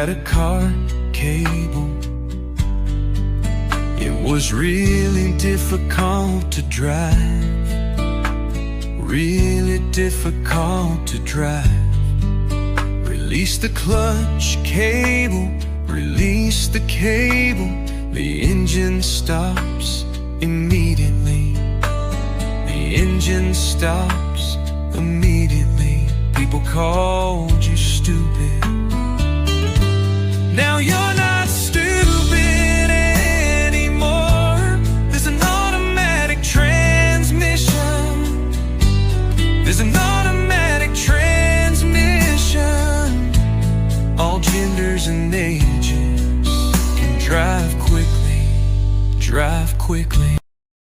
had a car cable. It was really difficult to drive, really difficult to drive. Release the clutch cable, release the cable. The engine stops immediately. The engine stops immediately. People called you stupid. Now you're not